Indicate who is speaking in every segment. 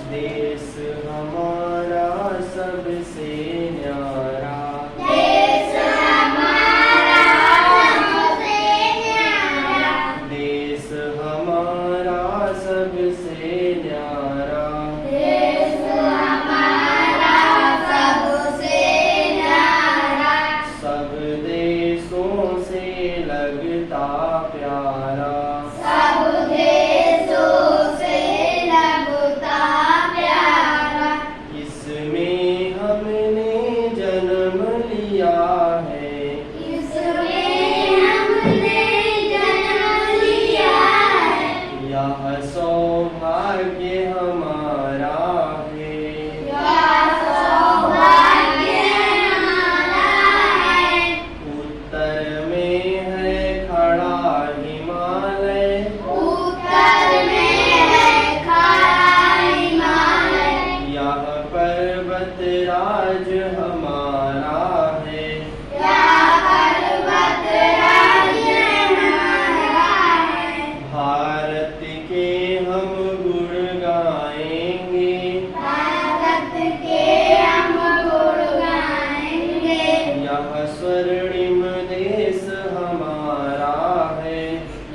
Speaker 1: देश हमारा सबसे न्यारा,
Speaker 2: देश हमारा सबसे न्यारा,
Speaker 1: देश हमारा सबसे न्यारा,
Speaker 2: देश हमारा सबसे न्यारा,
Speaker 1: सब देशों से लगता प्यारा,
Speaker 2: सब देशों से लगता प्यारा,
Speaker 1: इसमें हमने जन्म लिया है,
Speaker 2: इसमें हमने जन्म लिया है,
Speaker 1: यह सौभाग्य हमारा है,
Speaker 2: यह सौभाग्य हमारा है,
Speaker 1: उत्तर में है खड़ा हिमालय,
Speaker 2: उत्तर में है खड़ा हिमालय,
Speaker 1: यह पर्वत राज हमारा है,
Speaker 2: यह पर्वत राज्य हमारा है,
Speaker 1: भारत के हम गुण गाएंगे,
Speaker 2: भारत के हम गुण गाएंगे,
Speaker 1: यह स्वर्णिम देश हमारा है,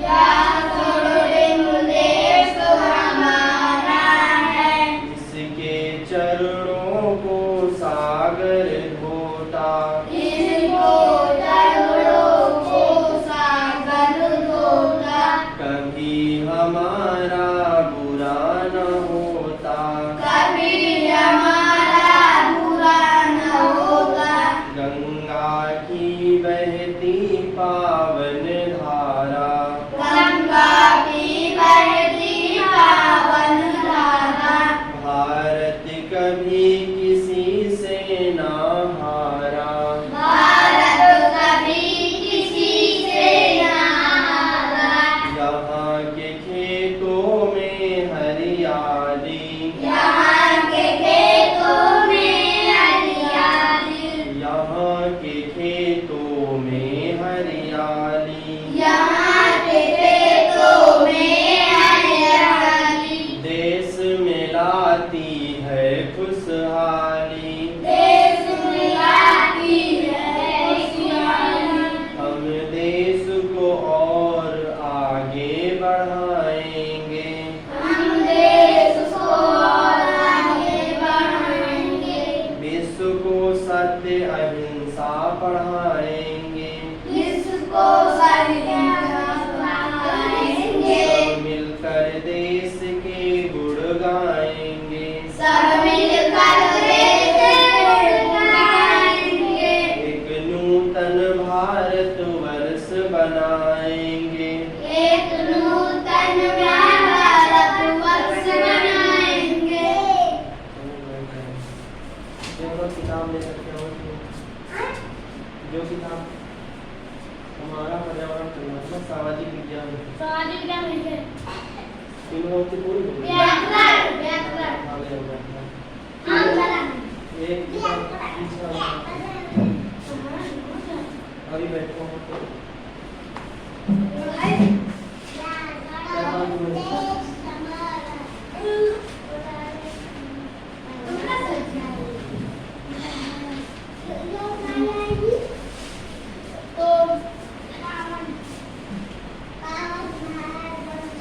Speaker 2: यह स्वर्णिम देश हमारा है,
Speaker 1: इसके चरणों को सागर धोता,
Speaker 2: इसको चरणों को सागर धोता,
Speaker 1: कभी हमारा बुरा न होता,
Speaker 2: कभी हमारा बुरा न होगा,
Speaker 1: गंगा की बहती पावन धारा,
Speaker 2: गंगा की बहती पावन धारा,
Speaker 1: भारत कभी किसी से न हारा,
Speaker 2: भारत कभी किसी से न हारा,
Speaker 1: यहाँ के खेतों में हरियाली,
Speaker 2: यहाँ के खेतों में हरियाली,
Speaker 1: यहाँ के खेतों में हरियाली,
Speaker 2: यहाँ के खेतों में हरियाली,
Speaker 1: देश में लाती है खुशहाली,
Speaker 2: देश मिलाती है खुशहाली,
Speaker 1: हम देश को और आगे बढ़ाएंगे,
Speaker 2: हम देश को और आगे बढ़ाएंगे,
Speaker 1: विश्व को सत्य अहिंसा पढ़ाएंगे,
Speaker 2: इसको बढ़ाएंगे,
Speaker 1: सब मिलकर देश के गुण गाएंगे,
Speaker 2: सब मिलकर देश को बढ़ाएंगे,
Speaker 1: एक नूतन भारत वर्ष बनाएंगे,
Speaker 2: एक नूतन भारत वर्ष बनाएंगे।
Speaker 1: किताब ले सकते हो जो किताब हमारा पर्यावरण संरक्षण सामाजिक विज्ञान
Speaker 2: सामाजिक ज्ञान है,
Speaker 1: तीनों की पूरी हो गई।
Speaker 2: व्याकरण व्याकरण
Speaker 1: हाँ, ले लो, हाँ।
Speaker 2: हम करा
Speaker 1: एक किताब पीछे अभी बैठो तो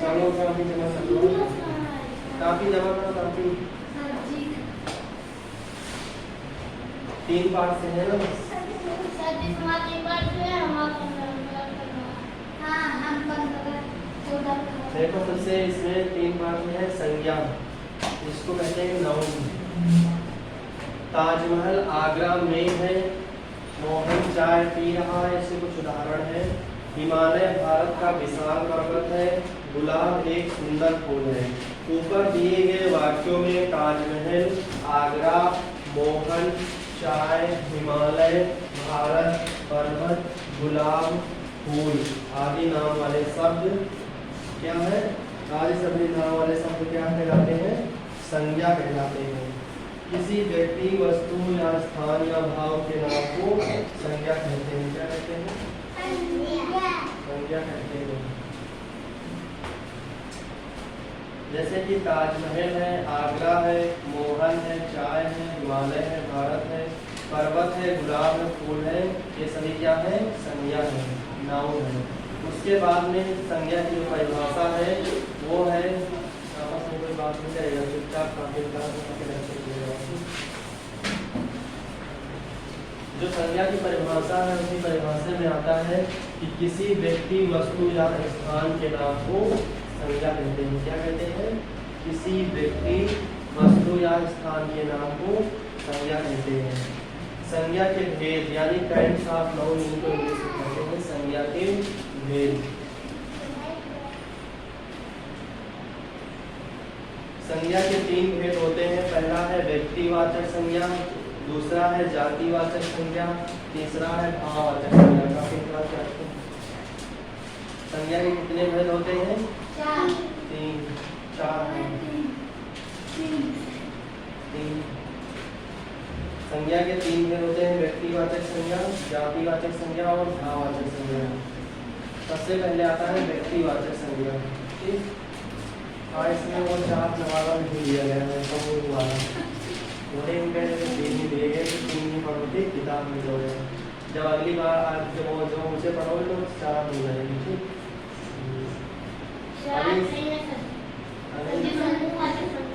Speaker 1: चलो काफी जमा कर लो, काफी जमा करो, काफी 3 पार्ट से है ना, देखो सबसे इसमें 3 पार्ट में है संज्ञा, इसको कहते हैं नाउन। ताजमहल आगरा में है, मोहन चाय पी रहा है, इससे कुछ उदाहरण है। हिमालय भारत का विशाल पर्वत है, गुलाब एक सुंदर फूल है। ऊपर दिए गए वाक्यों में ताजमहल, आगरा, मोहन, चाय, हिमालय, भारत, पर्वत, गुलाब, फूल आदि नाम वाले शब्द क्या है? आदि सभी नाम वाले शब्द क्या कहलाते हैं? संज्ञा कहलाते हैं। किसी व्यक्ति, वस्तु या स्थान या भाव के नाम को संज्ञा कहते हैं। क्या कहते हैं? संज्ञा कहते हैं। जैसे कि ताजमहल है, आगरा है, मोहन है, चाय है, हिमालय है, भारत है, पर्वत है, गुलाब है, फूल है, ये सभी क्या है? संज्ञा है, नाउन है। उसके बाद में संज्ञा की जो परिभाषा है वो है, कोई बात नहीं करेगा, चुपचाप जो संज्ञा की परिभाषा है उसी परिभाषा में आता है कि किसी व्यक्ति, वस्तु या स्थान के नाम को संज्ञा कहते हैं। क्या कहते हैं? किसी व्यक्ति, वस्तु या स्थान के नाम को संज्ञा कहते हैं। संज्ञा के भेद यानी काइंड्स ऑफ नाउन, इनको इंग्लिश में कहते हैं संज्ञा के भेद। संज्ञा के 3 भेद होते हैं। पहला है व्यक्तिवाचक संज्ञा, दूसरा है जातिवाचक संज्ञा, तीसरा है भाववाचक संज्ञा। काफी संज्ञा के कितने भेद होते हैं? 3 4 3। संज्ञा के 3 भेद होते हैं, व्यक्तिवाचक संज्ञा, जातिवाचक संज्ञा और भाववाचक संज्ञा। सबसे पहले आता है व्यक्तिवाचक संज्ञा। ठीक, इसमें वो 4 नवाला भी दिया गया है, समूह वाला बोले उनके 3 दिए गए, 3 ही पढ़ोगे किताब में जो है। जब अगली बार आप जो मुझे पढ़ोगे तो 4 मिल जाएगी। ठीक,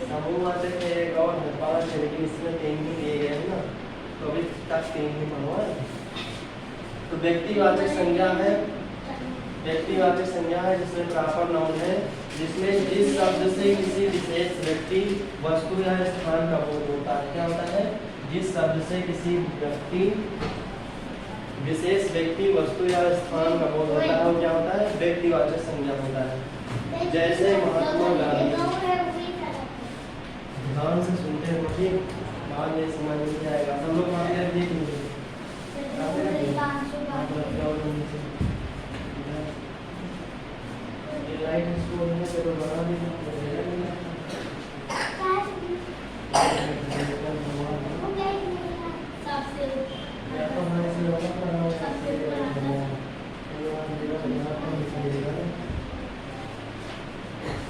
Speaker 1: समूहवाचक है एक और है 5 है, लेकिन इसमें 3 ही दिए गए हैं ना, तो अभी तक 3 ही पढ़वा है। तो व्यक्तिवाचक संज्ञा है, व्यक्तिवाचक संज्ञा है जिसमें प्रॉपर नाउन है, जिसमें जिस शब्द से किसी विशेष व्यक्ति, वस्तु या स्थान का बोध होता है। क्या होता है? जिस शब्द से किसी व्यक्ति, विशेष व्यक्ति, वस्तु या स्थान का बोध होता है वो क्या होता है? व्यक्तिवाचक संज्ञा होता है। जैसे महात्मा गांधी, ध्यान से सुनते हैं मुझे, बाद में समझ नहीं आएगा। सब लोग वहाँ पे देख लीजिए। लाइट इसको है तो बना दीजिए।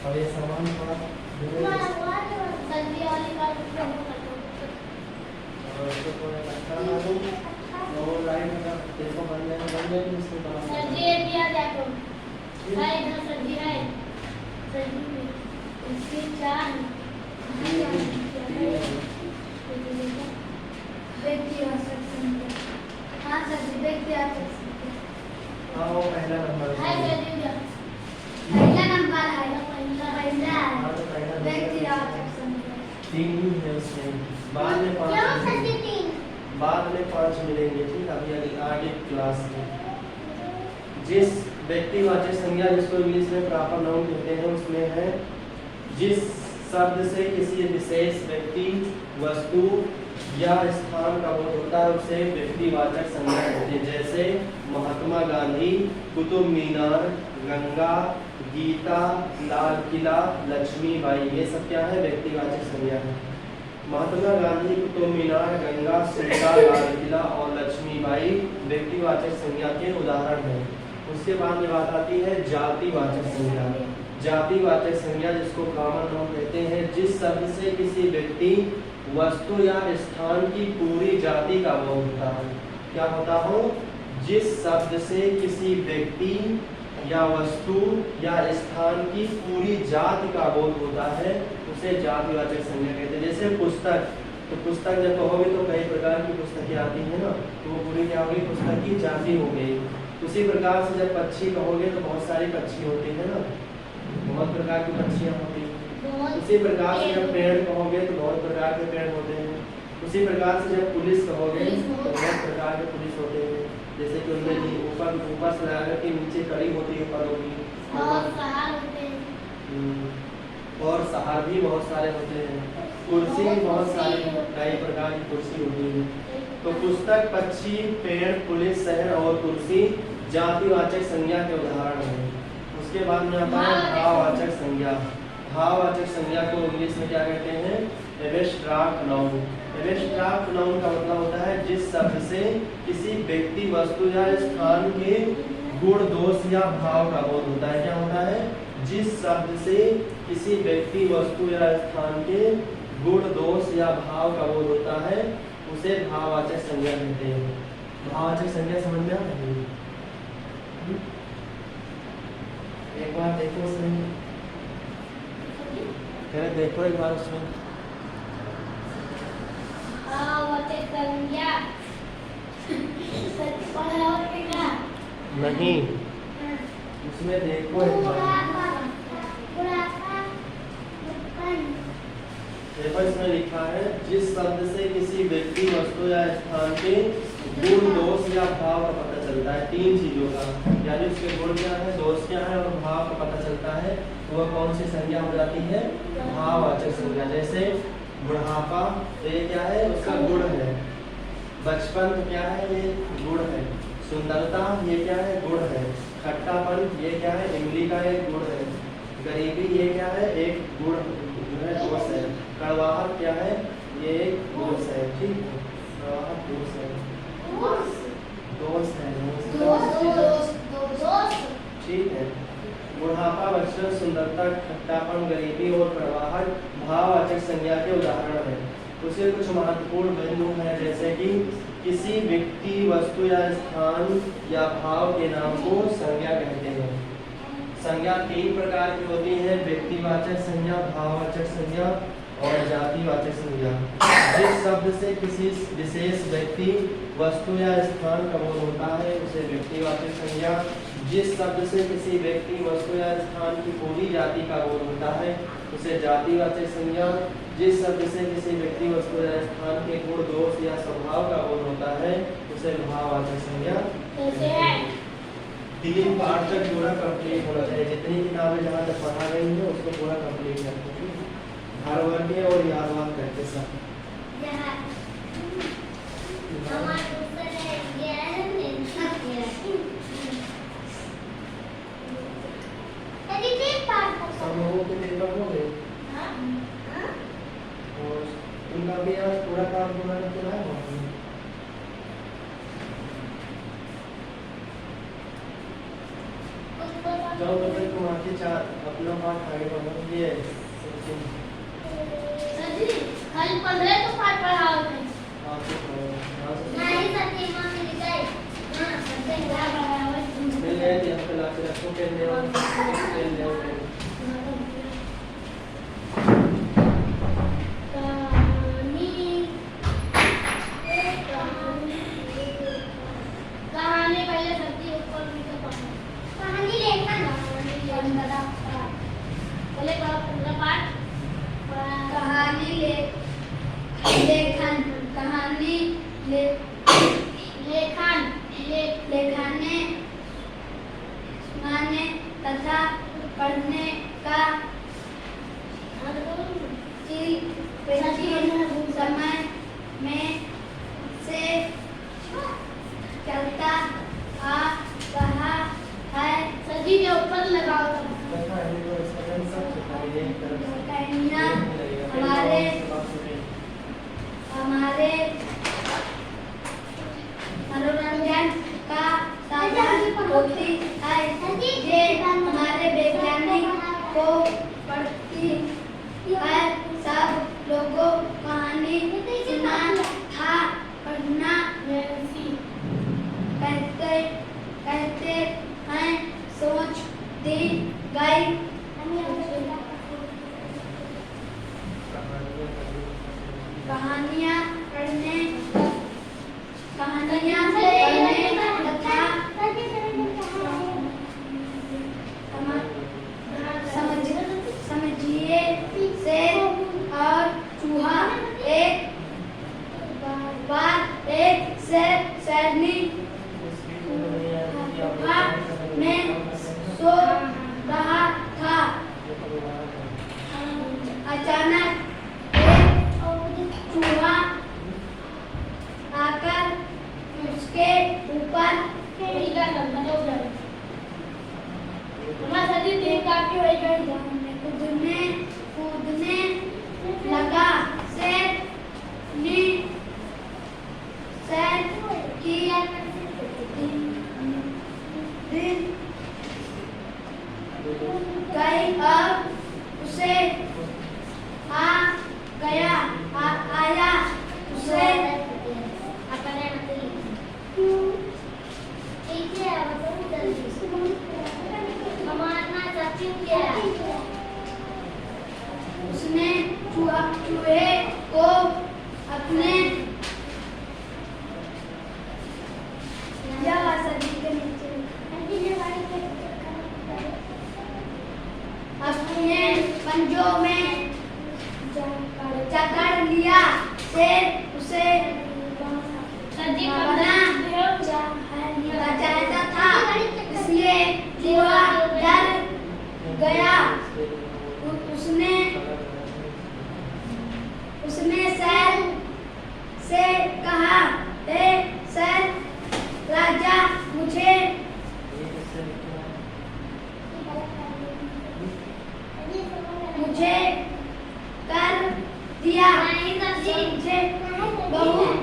Speaker 1: और ये सामान थोड़ा लाइट देखो बन जाएगी इसके बाद
Speaker 2: सब्जी है, सब्जी में इसके 4 व्यक्तिवाचक संज्ञा। हाँ सब्जी व्यक्तिवाचक संज्ञा।
Speaker 1: हाँ वो पहला नंबर है।
Speaker 2: पहला नंबर है, पहला व्यक्तिवाचक संज्ञा।
Speaker 1: 3 ही है उसमें, बाद में 5 मिलेंगे। ठीक, अभी आगे क्लास में जिस व्यक्तिवाचक संज्ञा, जिसको इंग्लिश में प्रॉपर नाउन कहते हैं, उसमें है जिस शब्द से किसी विशेष व्यक्ति, वस्तु या स्थान का बोध होता है उसे व्यक्तिवाचक संज्ञा कहते हैं। जैसे महात्मा गांधी, कुतुब मीनार, गंगा, गीता, लाल किला, लक्ष्मीबाई, ये सब क्या है? व्यक्तिवाचक संज्ञा है। महात्मा गांधी, कुतुब मीनार, गंगा, सीता, लाल किला और लक्ष्मीबाई व्यक्तिवाचक संज्ञा के उदाहरण हैं। उसके बाद में बात आती है जातिवाचक संज्ञा। जातिवाचक संज्ञा जिसको कॉमन नाउन कहते हैं, जिस शब्द से किसी व्यक्ति, वस्तु या स्थान की पूरी जाति का बोध होता है। क्या होता हो? जिस शब्द से किसी व्यक्ति या वस्तु या स्थान की पूरी जाति का बोध होता है उसे जातिवाचक संज्ञा कहते हैं। जैसे पुस्तक, तो पुस्तक जब कहोगे तो कई प्रकार की पुस्तकें आती हैं ना, तो वो पूरी क्या होगी? पुस्तक की जाति हो गई। उसी प्रकार से जब पक्षी कहोगे तो बहुत सारी पक्षी होती है ना, बहुत प्रकार की पक्षियाँ होती हैं। उसी प्रकार से जब पेड़ कहोगे तो बहुत प्रकार के पेड़ होते हैं। उसी प्रकार से जब पुलिस कहोगे तो बहुत प्रकार के पुलिस होते हैं। जैसे कि उनमें ऊपर से लगा के नीचे कड़ी होती है परों की, और सहार भी बहुत सारे होते हैं। कुर्सी भी बहुत सारे कई प्रकार की कुर्सी होती है। तो पुस्तक, पक्षी, पेड़, पुलिस, शहर और कुर्सी जातिवाचक संज्ञा के उदाहरण हैं। उसके बाद में आता है भाववाचक संज्ञा। भाववाचक संज्ञा को इंग्लिश में क्या कहते हैं? Abstract noun. एब्स्ट्रैक्ट नाउन का मतलब होता है जिस शब्द से किसी व्यक्ति, वस्तु या स्थान के गुण, दोष या भाव का बोध होता है। क्या होता है? जिस शब्द से किसी व्यक्ति, वस्तु या स्थान के गुण, दोष या भाव का बोध होता है उसे भाववाचक संज्ञा कहते हैं। भाववाचक संज्ञा समझ में आ रही है? एक बार देखो उसमें, देखो एक बार उसमें।
Speaker 2: भाववाचक संज्ञा
Speaker 1: नहीं, उसमें देखो एक बार। देखो इसमें लिखा है जिस शब्द से किसी व्यक्ति, वस्तु या स्थान के गुण, दोष या भाव का पता चलता है। तीन चीजों का, यानी उसके गुण क्या है, दोष क्या है और भाव का पता चलता है, तो वह कौन सी संज्ञा हो जाती है? भाववाचक संज्ञा। जैसे बुढ़ापा, तो ये क्या है? उसका गुण है। बचपन तो क्या है? ये गुण है। सुंदरता, ये क्या है? गुण है। खट्टापन, ये क्या है? इमली का एक गुण है। गरीबी, ये क्या है? एक गुण जो है, दोष है। कड़वाहट क्या है? ये एक दोष है। ठीक है, कड़वाहट दोष है, दोष है, ठीक है। बुढ़ापा, बचपन, सुंदरता, खट्टापन, गरीबी और कड़वाहट भाववाचक संज्ञा के उदाहरण है। उसके कुछ महत्वपूर्ण बिंदु हैं, जैसे कि किसी व्यक्ति, वस्तु या स्थान या भाव के नाम को संज्ञा कहते हैं। संज्ञा तीन प्रकार की होती है: व्यक्तिवाचक संज्ञा, भाववाचक संज्ञा और जातिवाचक संज्ञा। जिस शब्द से किसी विशेष व्यक्ति, वस्तु या स्थान का बोध होता है उसे व्यक्तिवाचक संज्ञा। जिस शब्द से किसी व्यक्ति, वस्तु या स्थान की पूरी जाति का बोध होता है उसे जातिवाचक संज्ञा। जिस शब्द से किसी व्यक्ति, वस्तु या स्थान के गुण, दोष या स्वभाव का बोध होता है उसे भाववाचक संज्ञा। तीन पार्ट तक पूरा कंप्लीट होना चाहिए। जितनी किताबें जहाँ तक पढ़ा गई हैं उसको पूरा कंप्लीट करते हैं, हर वर्ग के और यादवान करते सब। समूहों के पेपर हो गए और उनका भी आज पूरा काम पूरा करके लाया हुआ। जाओ तो फिर तुम आके चार अपना पाठ आगे बढ़ो। ये
Speaker 2: कल 15 तो पाठ पढ़ाओ थे। नहीं सच्ची मां मिल गई। हां सच्ची क्या पढ़ाओ?
Speaker 1: मिल गए थे आपके लाके रखो के ले आओ, ले ले आओ।
Speaker 2: कहानी पहले सच्ची ऊपर नीचे पढ़ो। कहानी लेखन पहले पूरा पाठ। कहानी लेखन, कहानी लेखन, लेखने, सुनाने तथा पढ़ने का समय में से चलता आ रहा है। सजी के ऊपर लगाओ। हमारे मनोरंजन का साधन होती है। ये हमारे वैज्ञानिक को पढ़ती है। सब लोगों कहानी सुना था, पढ़ना कहते हैं, सोच दी गई। कहानियाँ पढ़ने तथा कूदने कूदने लगा सैर की दिन गई अब उसे आया उसे उसने चूहे को अपने पंजों में जकड़ लिया शेर उसे चाहता था इसलिए चूहा डर गया उसने शेर से कहा ए शेर राजा मुझे कर दिया मुझे बहुत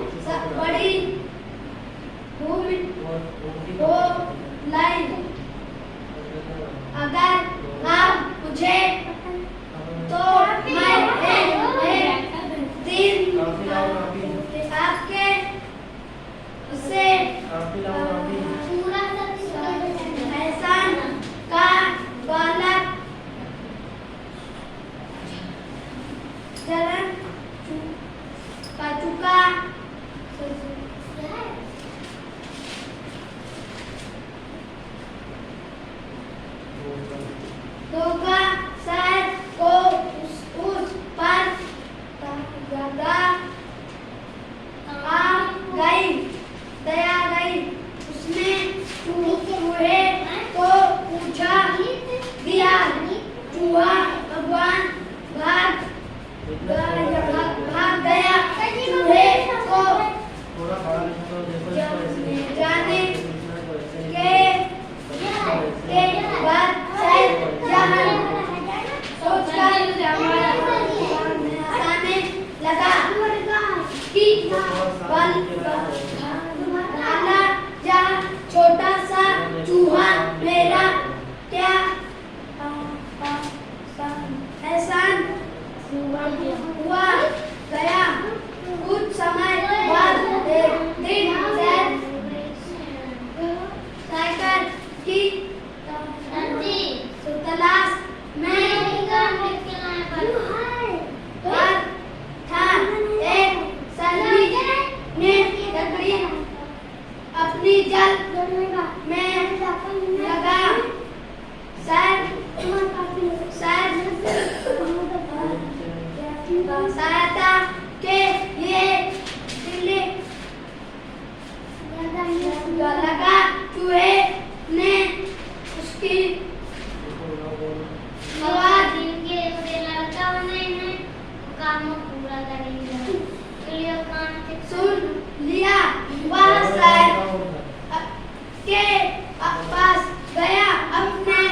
Speaker 2: बड़ी भूमि हो लाई अगर आप मुझे तो मैं एक दिन आपके उससे एहसान का बालक चलन का चुका धोखा सैर को उस पर दया गई उसने चूहे को पूछा दिया चूहा भगवान भाग गया चूहे को जाने के बाद सोचकर हंसाने लगा कि वाला जा छोटा सा चूहा मेरा क्या एहसान हुआ गया कुछ समय बाद एक दिन साइकिल की तलाश में था एक सैनिक ने लकड़ी अपनी जल में लगा सहायता के लिए लगा चूहे ने उसकी सुन लिया वह सैर के पास गया अपने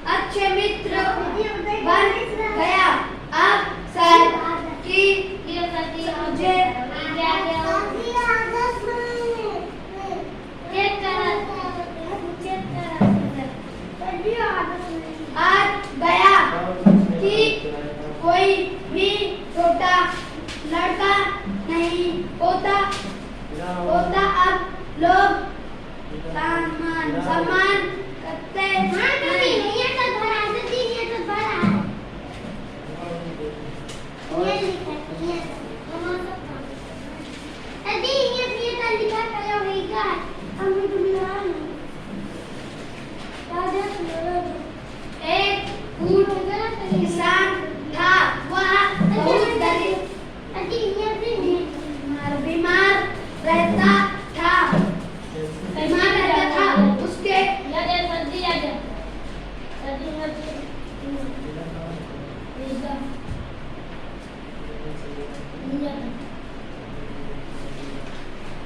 Speaker 2: अच्छे मित्र बन गया अब सैर की मुझे आज गया कि कोई भी छोटा लड़का नहीं होता अब लोग सम्मान करते एक किसान था वह बहुत बीमार रहता था उसके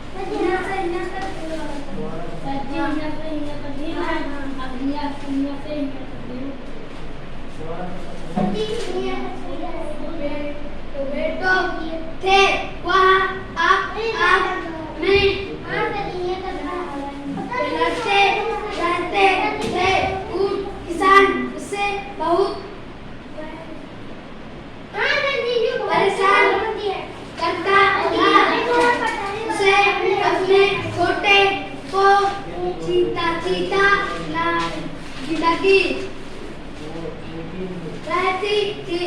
Speaker 3: Tadi
Speaker 2: बेटो थे वहाँ आप में लड़ते रहते थे। किसान उससे बहुत परेशान करता था। उसे अपने छोटे को चीता जिंदगी रहती थी।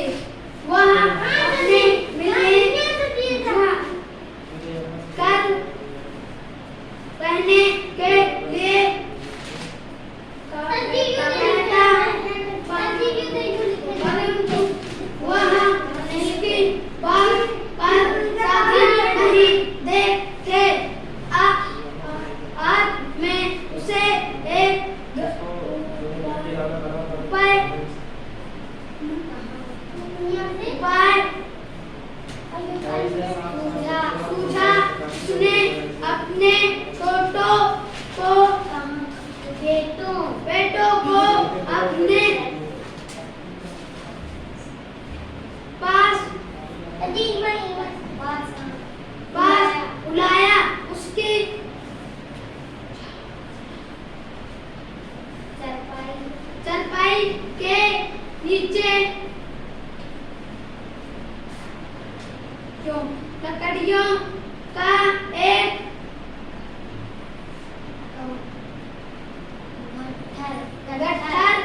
Speaker 2: वह अपने मिलने कर रहने के लिए वह इसकी बात पर शादी नहीं देते। आज मैं उसे एक उपाय सूझा। उसने अपने बेटों को अपने पास बुलाया। उसकी चरपाई के नीचे लकड़ियों का एक गट्ठर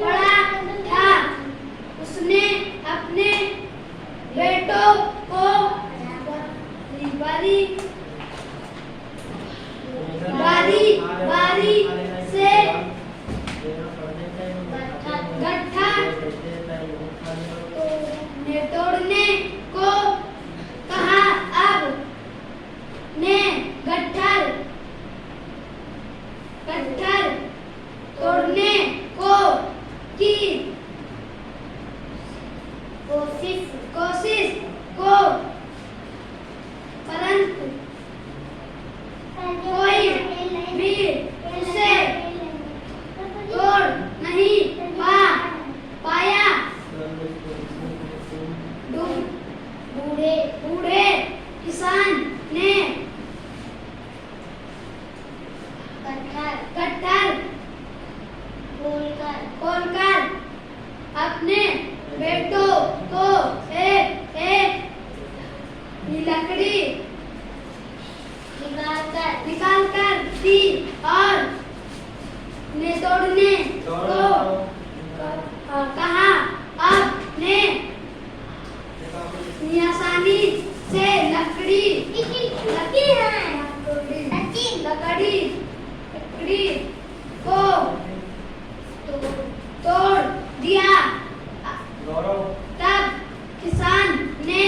Speaker 2: पड़ा था। उसने अपने बेटों को बारी से गट्ठा तोड़ने को कहा। अब ने गट्ठर तोड़ने को की कोशिश को, परंतु कोई भी उसे तोड़ नहीं पाया। बूढ़े किसान ने गट्ठर खोलकर अपने बेटों को एक लकड़ी निकाल कर दी और ने तोड़ने को कहा। अब ने आसानी से लकड़ी को तोड़ दिया। तब किसान ने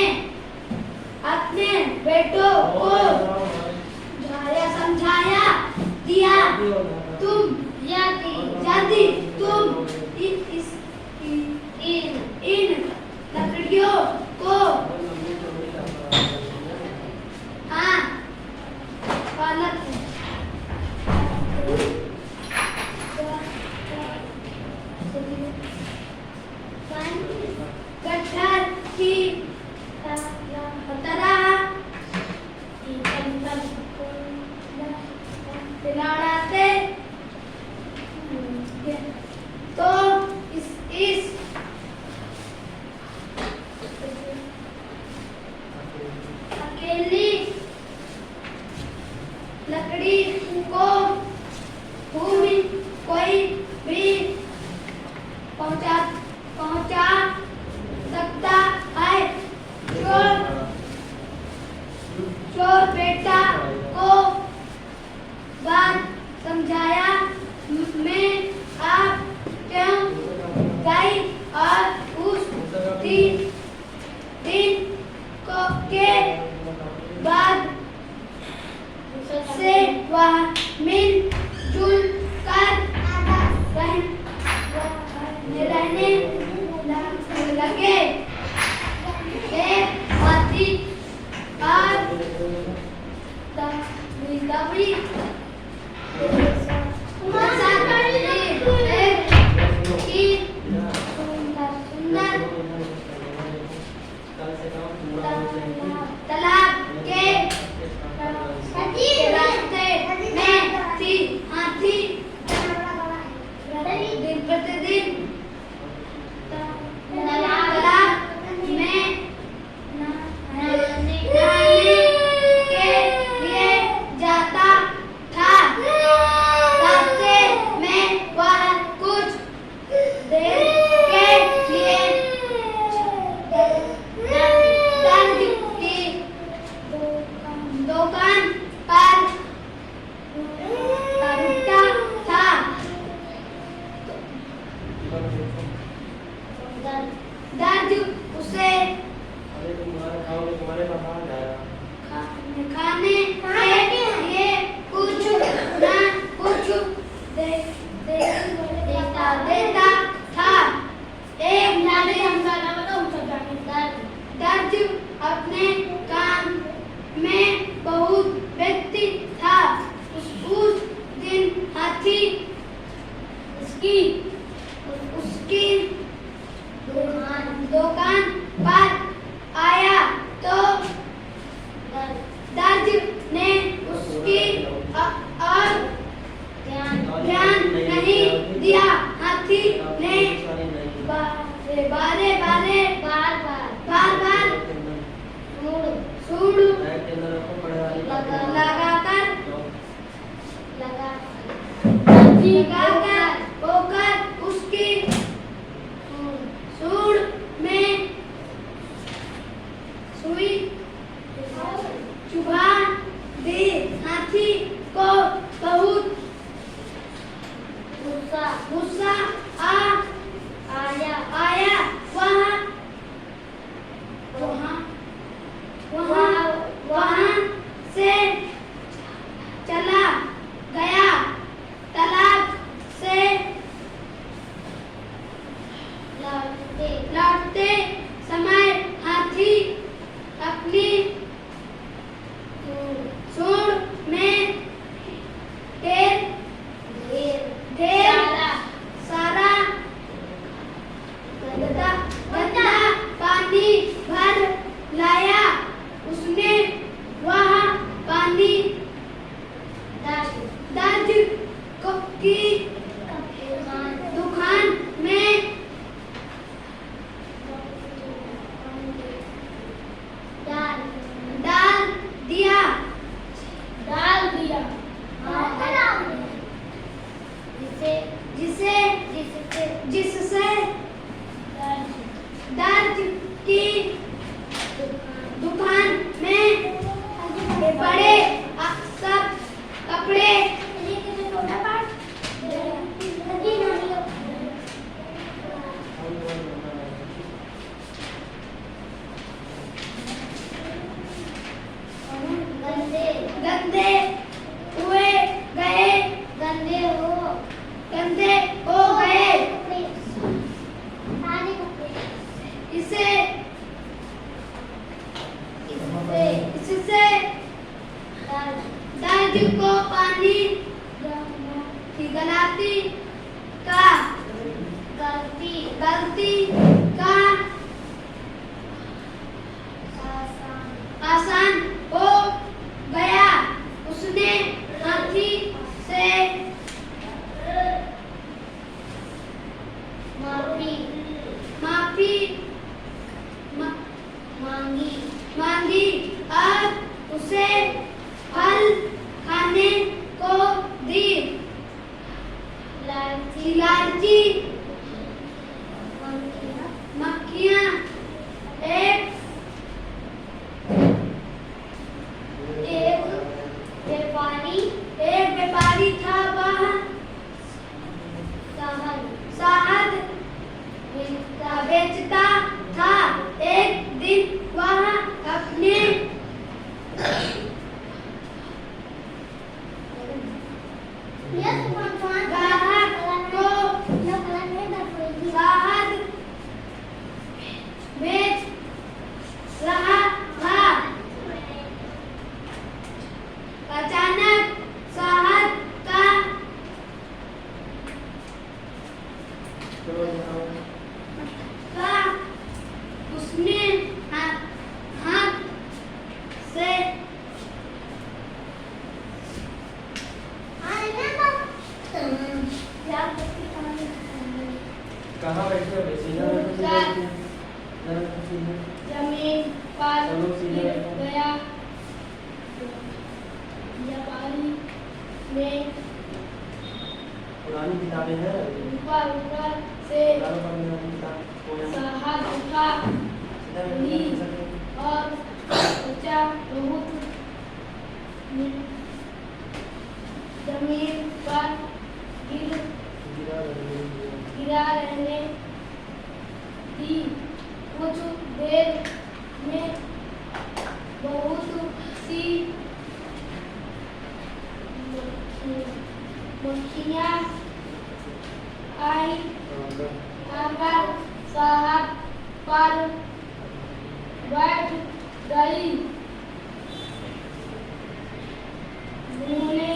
Speaker 2: अपने बेटों को समझाया दिया, यदि तुम इन लकड़ियों को गट्ठर की तरह लड़ाते तो इस अकेली लकड़ी को भूमि कोई भी पहुंचा सकता है। चोर बेटा को बात समझाया। मैं आप क्यों गई और उस दिन के बाद से वह मिलजुल कर रहने लगे। एक हाथी और दबी लगाकर होकर उसकी सूंड में सुई चुभा दी। हाथी को बहुत गुस्सा आया। वहाँ से चला गया। तालाब से लौटते समय हाथी अपनी सूंड में ढेर सारा गंदा पानी भर लाया। उसने वह पानी दर्ज की दुकान में डाल दिया। जिससे दर्ज की दुकान में बड़े सब कपड़े गंदे हो गए। इससे दर्ज को पानी की गलती का आसान हो गया। उसने हाथी से माफी मांगी और उसे फल खाने को दी। लालची मक्खियाँ एक व्यापारी था। वह शहद बेचता था। एक दिन वह अपने ग्राहक को शहद बेच रहा था। अचानक शहद का उसने हाथ से
Speaker 1: कहाँ बैठे हो?
Speaker 2: जमीन पर गिर गया। व्यापारी ने
Speaker 1: पुरानी किताबें हैं
Speaker 2: ऊपर से शहद उठा ली और सोचा बहुत जमीन पर गिरा रहने दी। कुछ देर में बहुत सी मक्खियाँ आई आकर शहद पर बैठ गई। उन्होंने